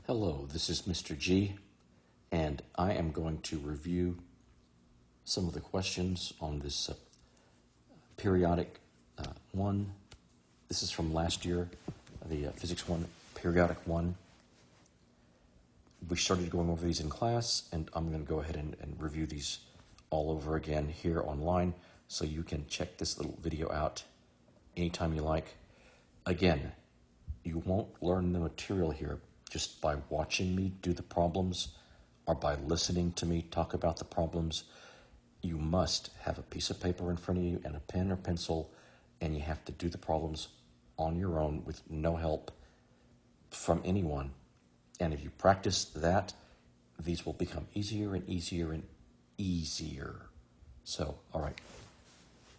Hello, this is Mr. G, and I am going to review some of the questions on this periodic one. This is from last year, the Physics 1, periodic 1. We started going over these in class, and I'm going to go ahead and review these all over again here online, so you can check this little video out anytime you like. Again, you won't learn the material here just by watching me do the problems or by listening to me talk about the problems. You must have a piece of paper in front of you and a pen or pencil, and you have to do the problems on your own with no help from anyone. And if you practice that, these will become easier and easier and easier. So, all right,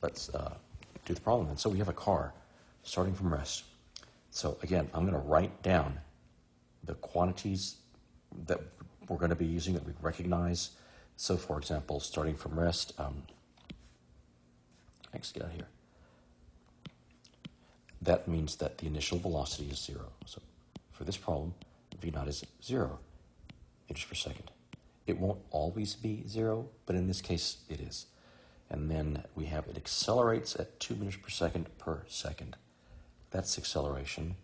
let's do the problem. And so we have a car starting from rest. So again, I'm going to write down the quantities that we're going to be using that we recognize. So for example, starting from rest, let's get out of here. That means that the initial velocity is 0. So for this problem, v naught is 0 meters per second. It won't always be 0, but in this case it is. And then we have it accelerates at 2 meters per second. That's acceleration.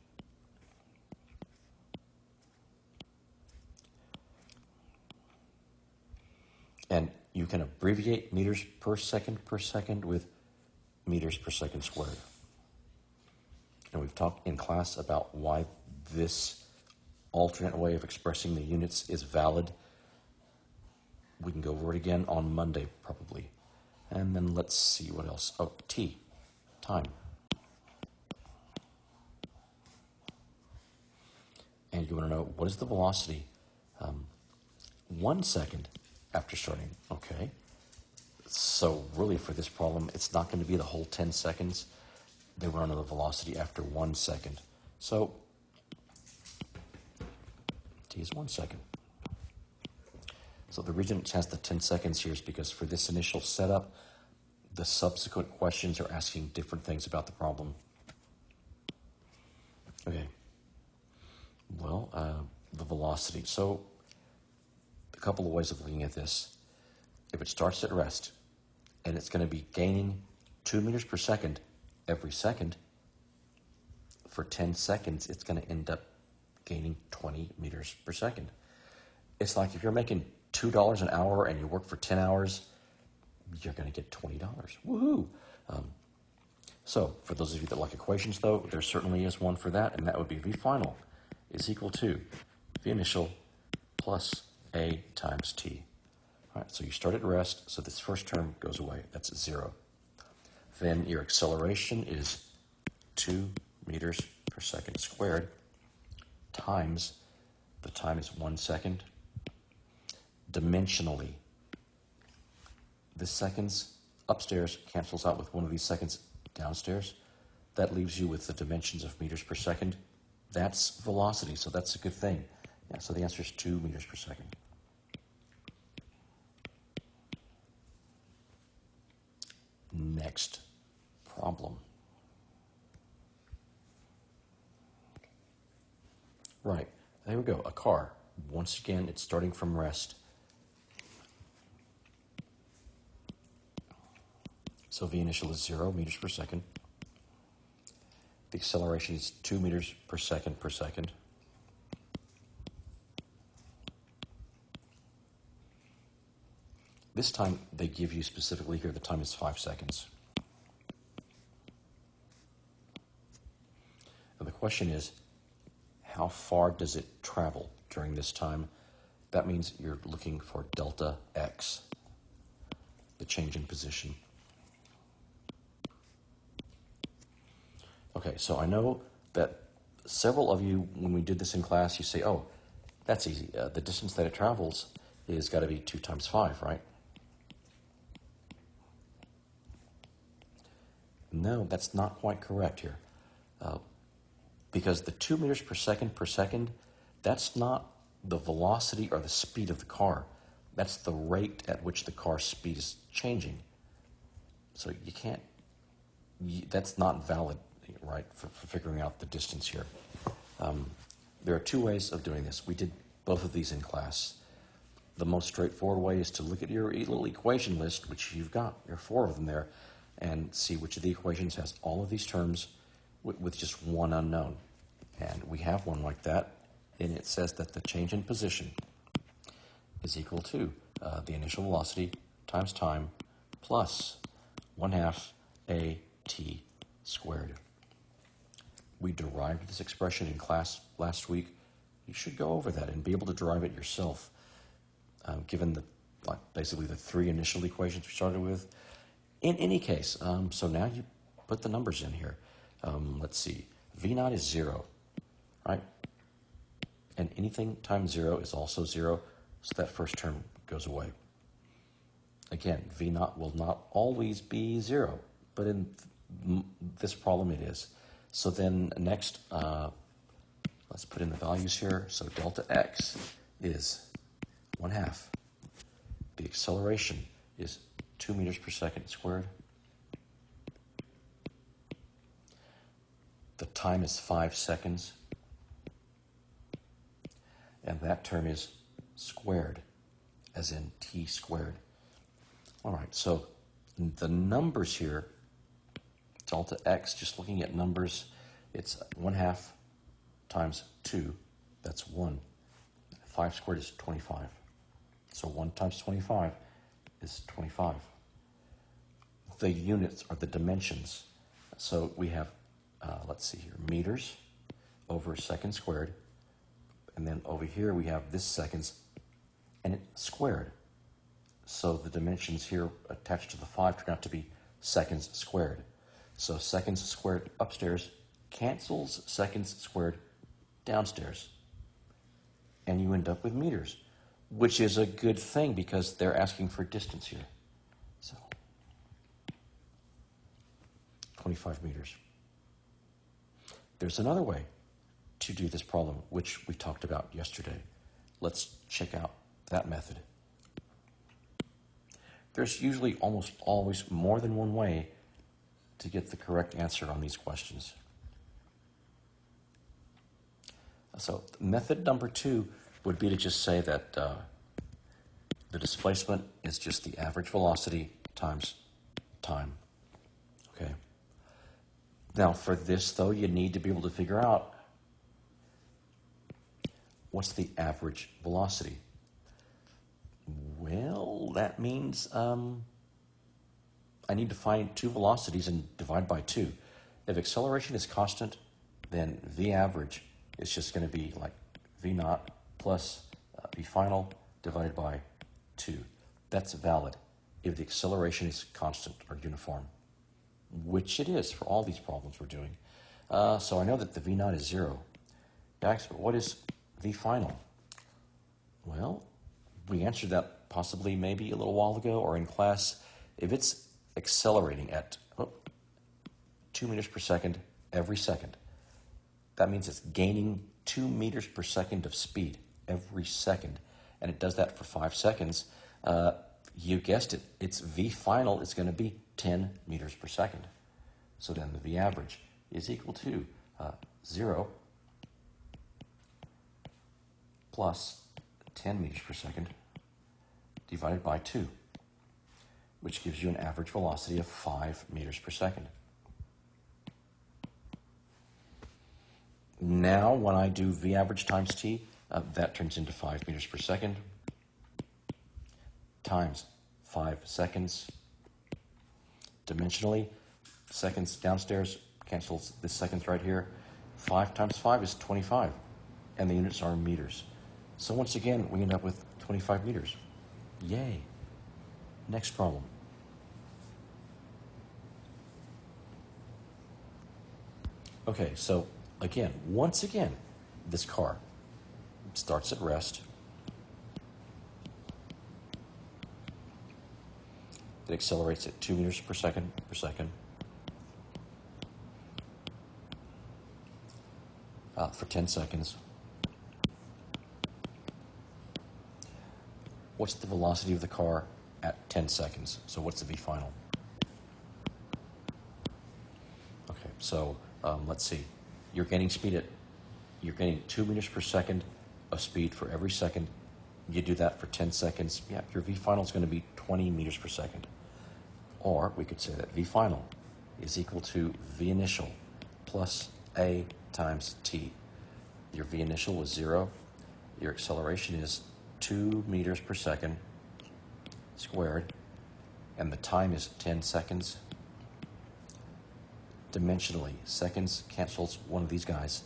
And you can abbreviate meters per second with meters per second squared. And we've talked in class about why this alternate way of expressing the units is valid. We can go over it again on Monday, probably. And then let's see what else. Oh, t, time. And you want to know, what is the velocity 1 second after starting? Okay. So really for this problem, it's not going to be the whole 10 seconds. They want to know the velocity after 1 second. So t is 1 second. So the reason it has the 10 seconds here is because for this initial setup, the subsequent questions are asking different things about the problem. Okay. Well, the velocity. So a couple of ways of looking at this. If it starts at rest and it's going to be gaining 2 meters per second every second, for 10 seconds, it's going to end up gaining 20 meters per second. It's like if you're making $2 an hour and you work for 10 hours, you're going to get $20. Woohoo! So for those of you that like equations, though, there certainly is one for that, and that would be V final is equal to V initial plus A times T. All right, so you start at rest, so this first term goes away. That's 0. Then your acceleration is 2 meters per second squared times, the time is 1 second. Dimensionally, this seconds upstairs cancels out with one of these seconds downstairs. That leaves you with the dimensions of meters per second. That's velocity, so that's a good thing. Yeah, so the answer is 2 meters per second. Next problem. Right, there we go, a car. Once again, it's starting from rest. So V initial is 0 meters per second. The acceleration is 2 meters per second. This time, they give you specifically here, the time is 5 seconds. And the question is, how far does it travel during this time? That means you're looking for delta x, the change in position. Okay, so I know that several of you, when we did this in class, you say, oh, that's easy. The distance that it travels is got to be 2 times 5, right? No, that's not quite correct here. Because the 2 meters per second, that's not the velocity or the speed of the car. That's the rate at which the car's speed is changing. So you can't, that's not valid, right, for figuring out the distance here. There are two ways of doing this. We did both of these in class. The most straightforward way is to look at your little equation list, which you've got. There are 4 of them there, and see which of the equations has all of these terms with just one unknown. And we have one like that, and it says that the change in position is equal to the initial velocity times time plus 1/2 AT squared. We derived this expression in class last week. You should go over that and be able to derive it yourself, given basically the 3 initial equations we started with. In any case, so now you put the numbers in here. Let's see, V0 is 0, right? And anything times 0 is also 0, so that first term goes away. Again, V0 will not always be 0, but in this problem it is. So then next, let's put in the values here. So delta x is 1/2. The acceleration is 2 meters per second squared. The time is 5 seconds. And that term is squared, as in t squared. All right, so the numbers here, delta x, just looking at numbers, it's 1/2 times 2, that's 1. 5 squared is 25. So 1 times 25 is 25. The units are the dimensions. So we have, let's see here, meters over second squared. And then over here we have this seconds, and it's squared. So the dimensions here attached to the 5 turn out to be seconds squared. So seconds squared upstairs cancels seconds squared downstairs. And you end up with meters, which is a good thing because they're asking for distance here. So 25 meters. There's another way to do this problem, which we talked about yesterday. Let's check out that method. There's usually almost always more than one way to get the correct answer on these questions. So method number 2 would be to just say that the displacement is just the average velocity times time. Okay. Now for this, though, you need to be able to figure out what's the average velocity. Well, that means I need to find 2 velocities and divide by 2. If acceleration is constant, then V average is just going to be like V0 plus V final divided by 2. That's valid if the acceleration is constant or uniform, which it is for all these problems we're doing. So I know that the V0 is 0. But what is V final? Well, we answered that possibly maybe a little while ago or in class. If it's accelerating at 2 meters per second every second, that means it's gaining 2 meters per second of speed every second, and it does that for 5 seconds. You guessed it, its V final is going to be 10 meters per second. So then the V average is equal to 0 plus 10 meters per second divided by 2, which gives you an average velocity of 5 meters per second. Now, when I do V average times t, that turns into 5 meters per second times 5 seconds. Dimensionally, seconds downstairs cancels this seconds right here. 5 times 5 is 25, and the units are meters. So once again, we end up with 25 meters. Yay. Next problem. Okay, so again, once again, this car starts at rest. It accelerates at 2 meters per second for 10 seconds. What's the velocity of the car at 10 seconds? So what's the V final? Okay, so let's see. You're gaining speed at you're getting 2 meters per second of speed for every second. You do that for 10 seconds. Yeah, your V final is going to be 20 meters per second. Or we could say that V final is equal to V initial plus A times T. Your V initial was 0. Your acceleration is 2 meters per second squared, and the time is 10 seconds. Dimensionally, seconds cancels one of these guys,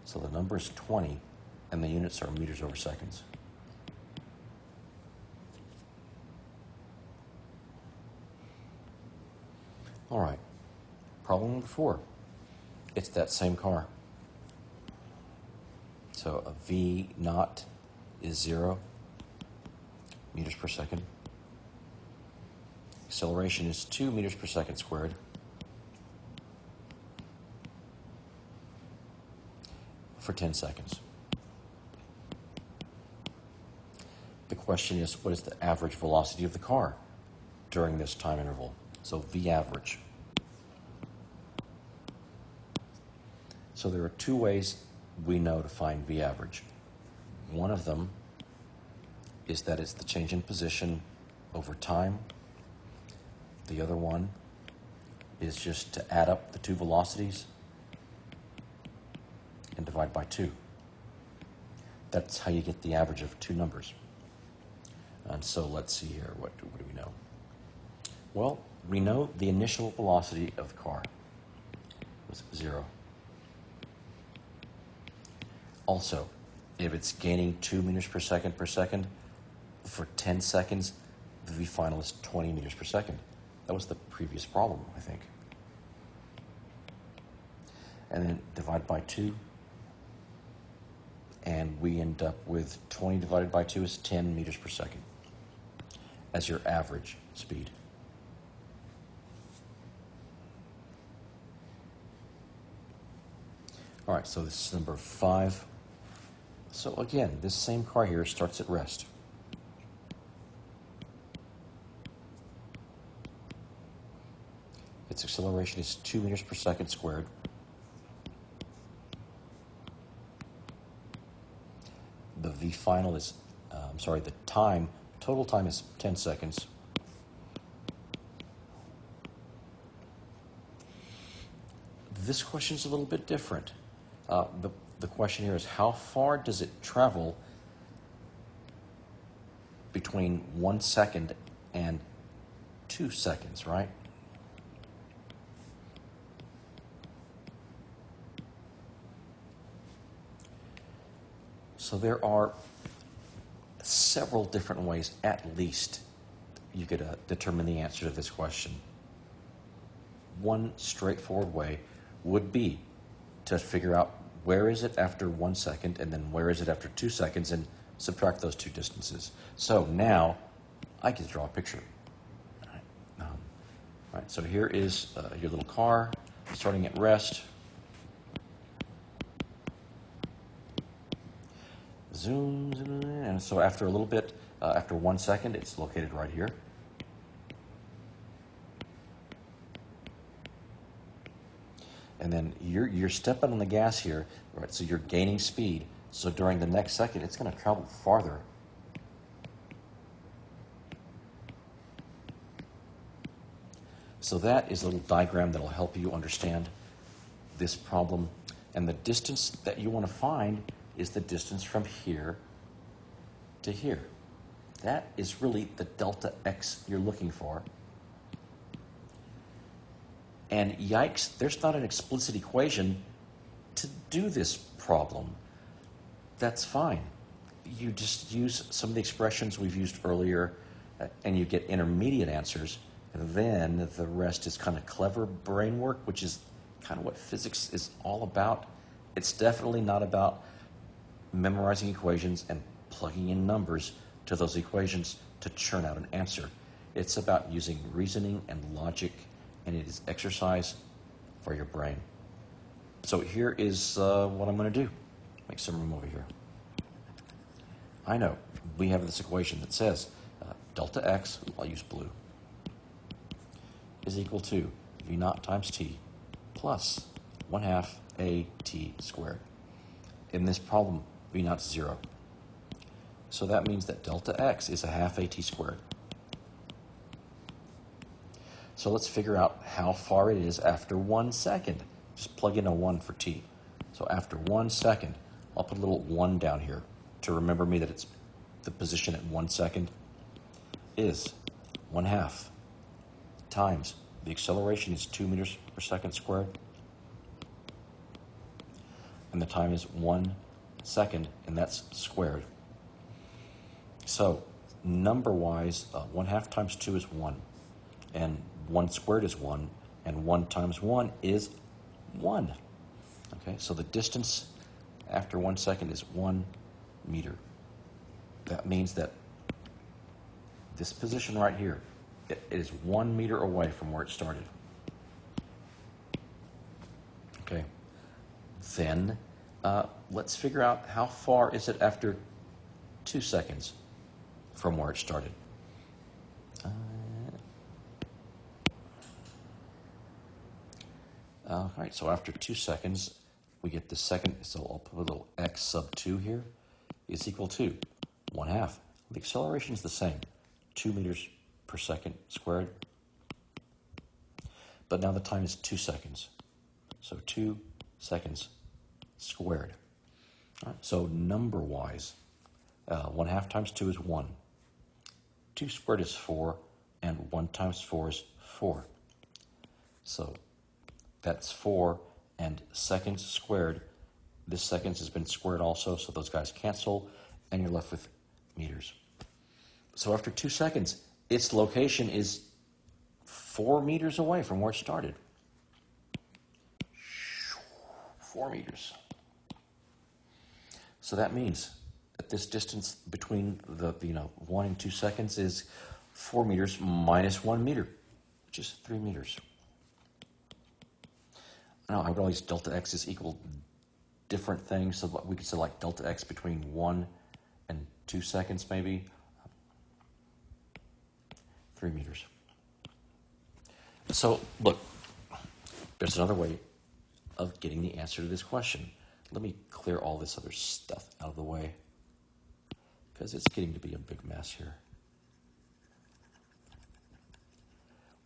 so the number is 20, and the units are meters over seconds. All right, problem number 4. It's that same car. So a V naught is 0 meters per second. Acceleration is 2 meters per second squared. For 10 seconds. The question is, what is the average velocity of the car during this time interval? So V average. So there are 2 ways we know to find V average. One of them is that it's the change in position over time. The other one is just to add up the 2 velocities and divide by 2. That's how you get the average of 2 numbers. And so let's see here, what do we know? Well, we know the initial velocity of the car was 0. Also, if it's gaining 2 meters per second for 10 seconds, the V final is 20 meters per second. That was the previous problem, I think. And then divide by 2. And we end up with 20 divided by 2 is 10 meters per second as your average speed. All right, so this is number 5. So again, this same car here starts at rest. Its acceleration is 2 meters per second squared. The V final is, the total time is 10 seconds. This question is a little bit different. The question here is, how far does it travel between 1 second and 2 seconds, right? So there are several different ways, at least, you could determine the answer to this question. One straightforward way would be to figure out where is it after 1 second and then where is it after 2 seconds and subtract those 2 distances. So now I can draw a picture. All right, so here is your little car starting at rest. Zoom, and so after a little bit, after 1 second, it's located right here. And then you're stepping on the gas here, right? So you're gaining speed. So during the next second, it's going to travel farther. So that is a little diagram that will help you understand this problem. And the distance that you want to find is the distance from here to here. That is really the delta x you're looking for. And yikes, there's not an explicit equation to do this problem. That's fine. You just use some of the expressions we've used earlier, and you get intermediate answers. And then the rest is kind of clever brain work, which is kind of what physics is all about. It's definitely not about memorizing equations and plugging in numbers to those equations to churn out an answer. It's about using reasoning and logic, and it is exercise for your brain. So here is what I'm going to do. Make some room over here. I know we have this equation that says delta x, I'll use blue, is equal to v naught times t plus 1/2 at squared. in this problem, v naught is 0. So that means that delta x is a half at squared. So let's figure out how far it is after 1 second. Just plug in a 1 for t. So after 1 second, I'll put a little 1 down here to remember me that it's the position at 1 second is 1/2 times the acceleration is 2 meters per second squared, and the time is 1 second, and that's squared. So number-wise, 1/2 times 2 is 1, and 1 squared is 1, and 1 times 1 is 1. Okay, so the distance after 1 second is 1 meter. That means that this position right here, it is 1 meter away from where it started. Okay, then let's figure out how far is it after 2 seconds from where it started. All right, so after 2 seconds, we get the second, so I'll put a little x sub 2 here, is equal to 1/2. The acceleration is the same, 2 meters per second squared, but now the time is 2 seconds. So 2 seconds squared. All right, so number-wise, 1/2 times 2 is 1. 2 squared is 4, and 1 times 4 is 4. So that's 4, and seconds squared. This seconds has been squared also, so those guys cancel, and you're left with meters. So after 2 seconds, its location is 4 meters away from where it started. 4 meters. So that means that this distance between the 1 and 2 seconds is 4 meters minus 1 meter, which is 3 meters. Now, I realize delta x is equal different things, so we could say like delta x between 1 and 2 seconds maybe. 3 meters. So, look, there's another way of getting the answer to this question. Let me clear all this other stuff out of the way, because it's getting to be a big mess here.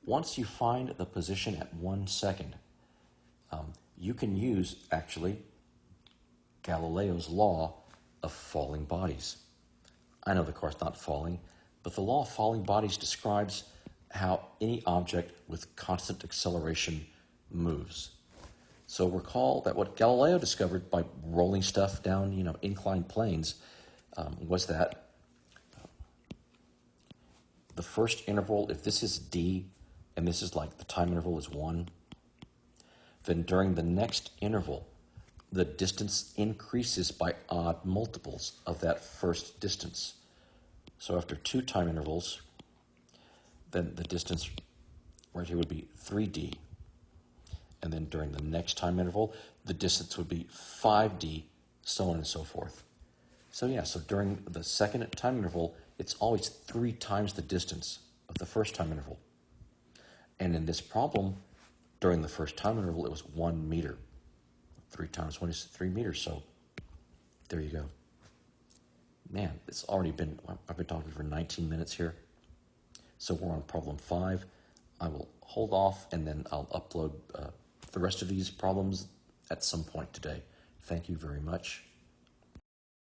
Once you find the position at 1 second, you can use, actually, Galileo's law of falling bodies. I know the car's not falling, but the law of falling bodies describes how any object with constant acceleration moves. So recall that what Galileo discovered by rolling stuff down, inclined planes, was that the first interval, if this is d, and this is like the time interval is 1, then during the next interval, the distance increases by odd multiples of that first distance. So after 2 time intervals, then the distance right here would be 3d. And then during the next time interval, the distance would be 5d, so on and so forth. So yeah, so during the second time interval, it's always 3 times the distance of the first time interval. And in this problem, during the first time interval, it was 1 meter. 3 times 1 is 3 meters, so there you go. Man, I've been talking for 19 minutes here. So we're on problem 5. I will hold off, and then I'll upload the rest of these problems at some point today. Thank you very much.